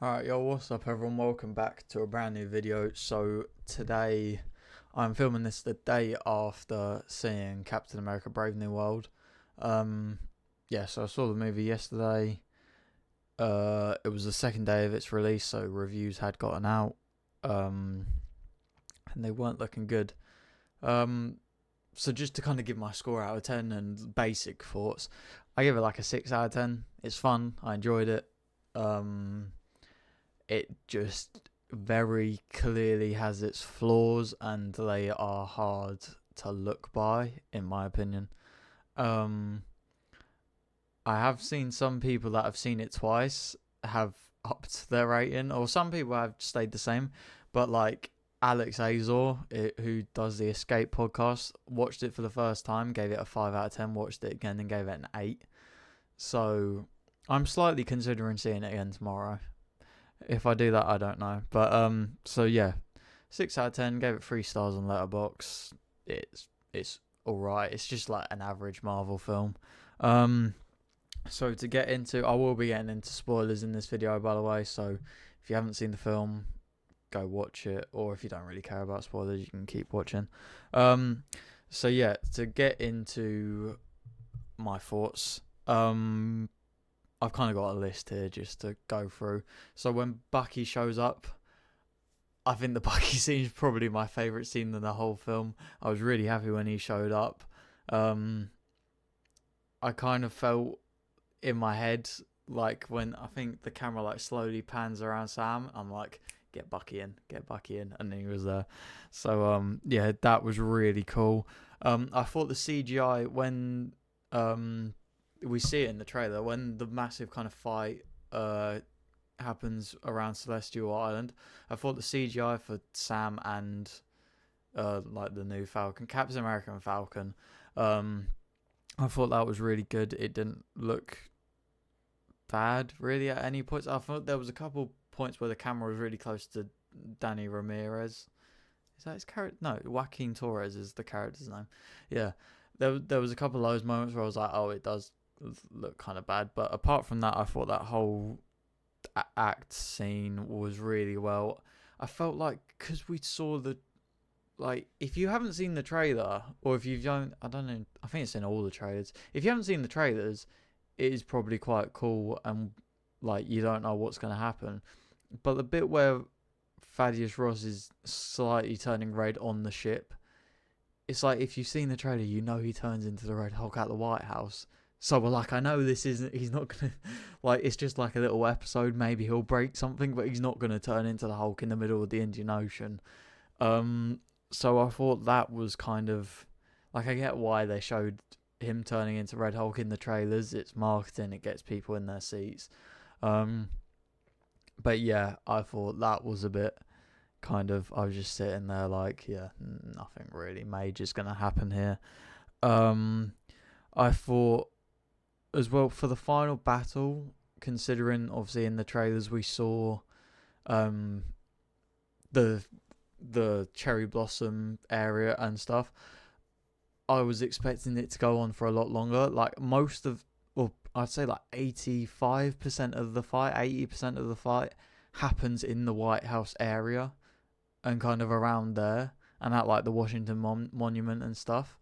Alright, yo, what's up, everyone? Welcome back to a brand new video. So, today I'm filming this the day after seeing Captain America Brave New World. Um, so I saw the movie yesterday. It was the second day of its release, so reviews had gotten out. And they weren't looking good. So just to kind of give my score out of 10 and basic thoughts, I give it like a 6 out of 10. It's fun. I enjoyed it. It just very clearly has its flaws and they are hard to look by, in my opinion. Um, I have seen some people that have seen it twice have upped their rating, or some people have stayed the same. But like Alex Azor, who does the Escape podcast, watched it for the first time, gave it a 5 out of 10, watched it again and gave it an 8. So I'm slightly considering seeing it again tomorrow. If I do that, I don't know. But so yeah, 6 out of 10. Gave it 3 stars on Letterboxd. It's all right. It's just like an average Marvel film. So to get into, I will be getting into spoilers in this video, by the way. So if you haven't seen the film, go watch it. Or if you don't really care about spoilers, you can keep watching. So yeah, to get into my thoughts. I've kind of got a list here just to go through. So when Bucky shows up, I think the Bucky scene is probably my favourite scene in the whole film. I was really happy when he showed up. I kind of felt in my head, like when I think the camera like slowly pans around Sam, I'm like, get Bucky in, and then he was there. So yeah, that was really cool. I thought the CGI when we see it in the trailer when the massive kind of fight happens around Celestial Island. I thought the CGI for Sam and like the new Falcon, Captain America and Falcon, I thought that was really good. It didn't look bad really at any points. I thought there was a couple points where the camera was really close to Danny Ramirez. Is that his character? No, Joaquin Torres is the character's name. Yeah, there was a couple of those moments where I was like, oh, it does look kind of bad. But apart from that, I thought that whole act scene was really well. I felt like because we saw the, like, if you haven't seen the trailer, or if you don't, I don't know, I think it's in all the trailers. If you haven't seen the trailers, it is probably quite cool, and like you don't know what's going to happen. But the bit where Thaddeus Ross is slightly turning red on the ship, it's like if you've seen the trailer, you know he turns into the Red Hulk at the White House. So we're like, I know this isn't, he's not going to, like, it's just like a little episode. Maybe he'll break something, but he's not going to turn into the Hulk in the middle of the Indian Ocean. So I thought that was kind of, like, I get why they showed him turning into Red Hulk in the trailers. It's marketing, it gets people in their seats. But yeah, I thought that was a bit kind of, I was just sitting there like, yeah, nothing really major's going to happen here. I thought as well for the final battle, considering obviously in the trailers we saw the cherry blossom area and stuff, I was expecting it to go on for a lot longer. Like most of, well, I'd say like 85% of the fight, 80% of the fight happens in the White House area and kind of around there and at like the Washington Monument and stuff.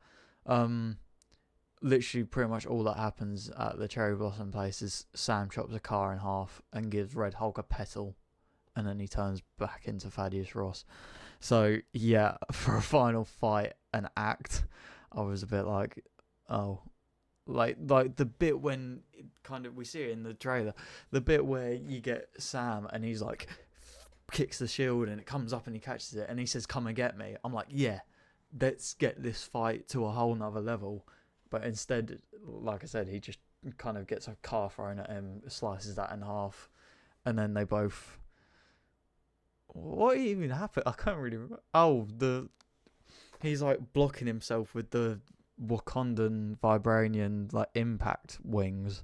Literally pretty much all that happens at the Cherry Blossom place is Sam chops a car in half and gives Red Hulk a petal, and then he turns back into Thaddeus Ross. So yeah, for a final fight and act, I was a bit like, oh, like the bit when it kind of we see it in the trailer, the bit where you get Sam and he's like kicks the shield and it comes up and he catches it and he says, "Come and get me." I'm like, yeah, let's get this fight to a whole nother level. But instead, like I said, he just kind of gets a car thrown at him, slices that in half, and then they both. What even happened? I can't really remember. Oh, he's like blocking himself with the Wakandan vibranium like impact wings,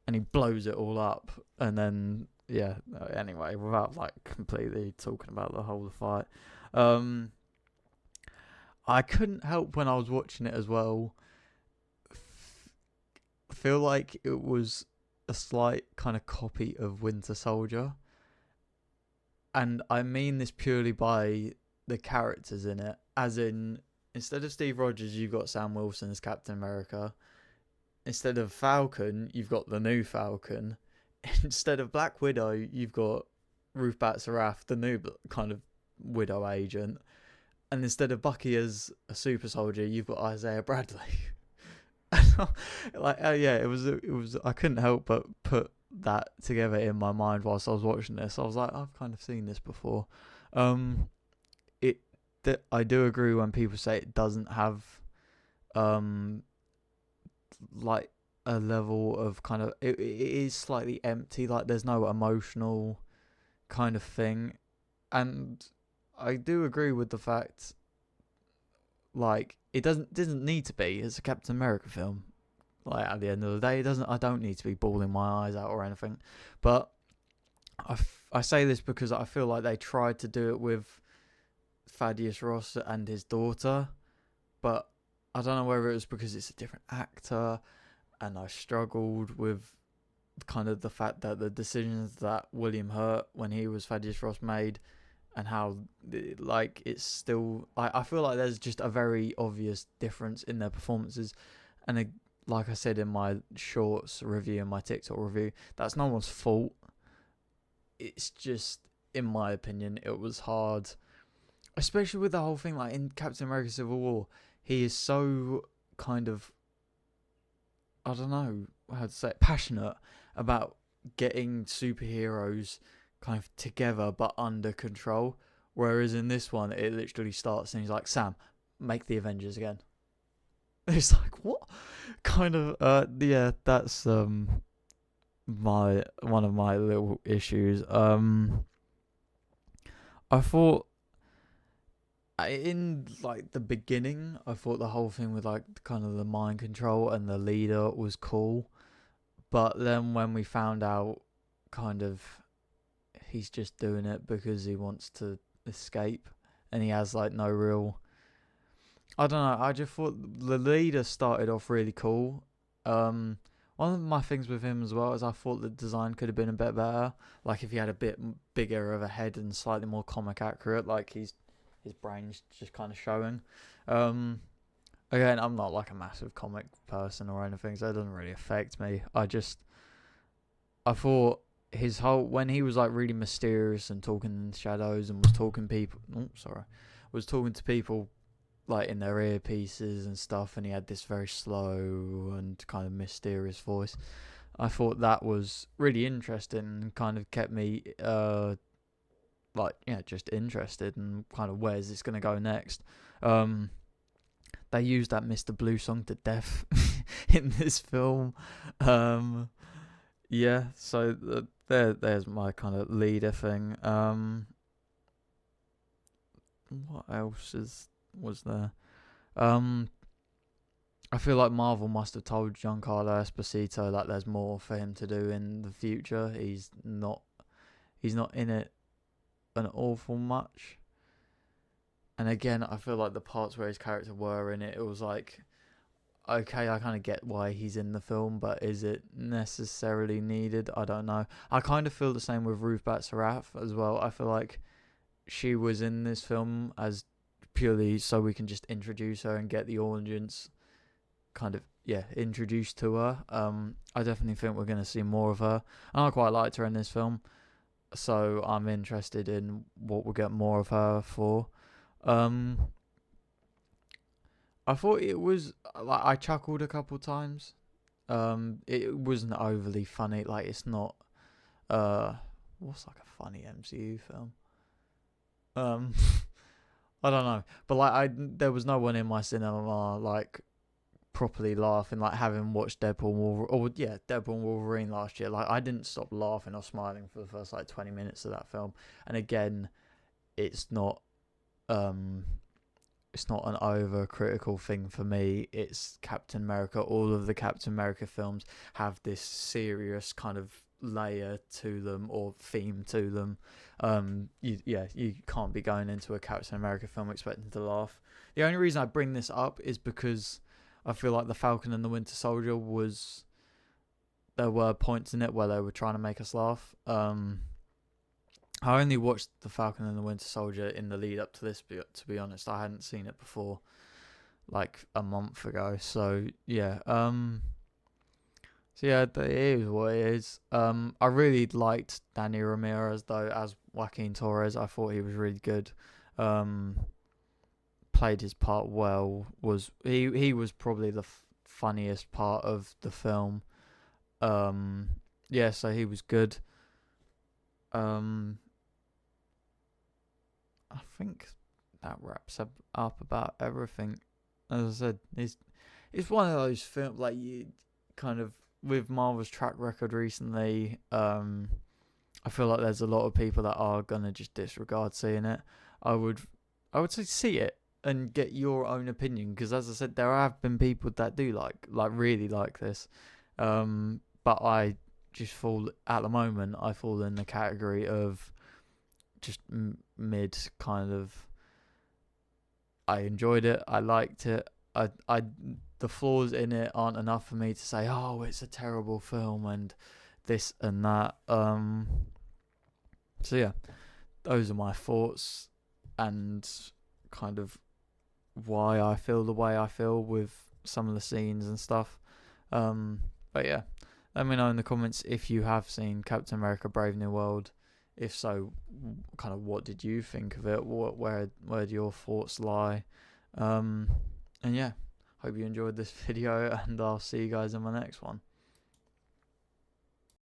and he blows it all up. And then yeah. Anyway, without like completely talking about the whole fight, I couldn't help when I was watching it as well feel like it was a slight kind of copy of Winter Soldier. and I mean this purely by the characters in it, as in, instead of Steve Rogers, you've got Sam Wilson as Captain America. Instead of Falcon, you've got the new Falcon. Instead of Black Widow, you've got Ruth Batts-Sarath, the new kind of Widow agent. And instead of Bucky as a super soldier, you've got Isaiah Bradley. Like, yeah, it was. I couldn't help but put that together in my mind whilst I was watching this. I was like, I've kind of seen this before. It that I do agree when people say it doesn't have, like a level of kind of it is slightly empty. Like there's no emotional kind of thing, and I do agree with the fact, like, it doesn't need to be. It's a Captain America film. Like at the end of the day, it doesn't. I don't need to be bawling my eyes out or anything. But I say this because I feel like they tried to do it with Thaddeus Ross and his daughter, but I don't know whether it was because it's a different actor, and I struggled with kind of the fact that the decisions that William Hurt, when he was Thaddeus Ross, made, and how, like, it's still, I feel like there's just a very obvious difference in their performances. And like I said in my shorts review and my TikTok review, that's no one's fault. It's just, in my opinion, it was hard, especially with the whole thing, like in Captain America Civil War, he is so kind of, I don't know how to say it, passionate about getting superheroes kind of together but under control. Whereas in this one, it literally starts and he's like, Sam, make the Avengers again. It's like, what? Kind of, yeah, that's my one of my little issues. I thought, in like the beginning, I thought the whole thing with like kind of the mind control and the leader was cool, but then when we found out, kind of, he's just doing it because he wants to escape, and he has like no real, I don't know. I just thought the leader started off really cool. One of my things with him as well is I thought the design could have been a bit better. Like if he had a bit bigger of a head and slightly more comic accurate, like his brain's just kind of showing. Again, I'm not like a massive comic person or anything, so it doesn't really affect me. I thought his whole, when he was like really mysterious and talking in shadows and was talking talking to people like in their earpieces and stuff, and he had this very slow and kind of mysterious voice. I thought that was really interesting and kind of kept me just interested and kind of where's this going to go next. They used that Mr. Blue song to death in this film. Yeah, so there's my kind of leader thing. What else was there? I feel like Marvel must have told Giancarlo Esposito that there's more for him to do in the future. He's not in it an awful much. And again, I feel like the parts where his character were in it, it was like, okay, I kind of get why he's in the film, but is it necessarily needed? I don't know. I kind of feel the same with Ruth Batts-Sarath as well. I feel like she was in this film as purely so we can just introduce her and get the audience kind of, introduced to her. I definitely think we're going to see more of her. And I quite liked her in this film, so I'm interested in what we'll get more of her for. I thought it was, like, I chuckled a couple times. It wasn't overly funny. Like, it's not, what's like a funny MCU film? I don't know, but like there was no one in my cinema like properly laughing. Like having watched Deadpool and Wolverine last year, like I didn't stop laughing or smiling for the first like 20 minutes of that film. And again, it's not an overcritical thing for me. It's Captain America. All of the Captain America films have this serious kind of layer to them or theme to them. You can't be going into a Captain America film expecting to laugh. The only reason I bring this up is because I feel like the Falcon and the Winter Soldier there were points in it where they were trying to make us laugh. I only watched The Falcon and the Winter Soldier in the lead up to this, to be honest. I hadn't seen it before, like a month ago. So yeah, it is what it is. I really liked Danny Ramirez though as Joaquin Torres. I thought he was really good. Played his part well. He was probably the funniest part of the film. So he was good. I think that wraps up about everything. As I said, it's one of those films like you kind of with Marvel's track record recently. I feel like there's a lot of people that are gonna just disregard seeing it. I would say see it and get your own opinion, because as I said, there have been people that do really like this. But I just fall at the moment. I fall in the category of just mid kind of. I enjoyed it. I liked it. The flaws in it aren't enough for me to say, oh, it's a terrible film and this and that. So yeah, those are my thoughts and kind of why I feel the way I feel with some of the scenes and stuff. But yeah, let me know in the comments if you have seen Captain America: Brave New World. If so, kind of what did you think of it? Where do your thoughts lie? And yeah, hope you enjoyed this video, and I'll see you guys in my next one.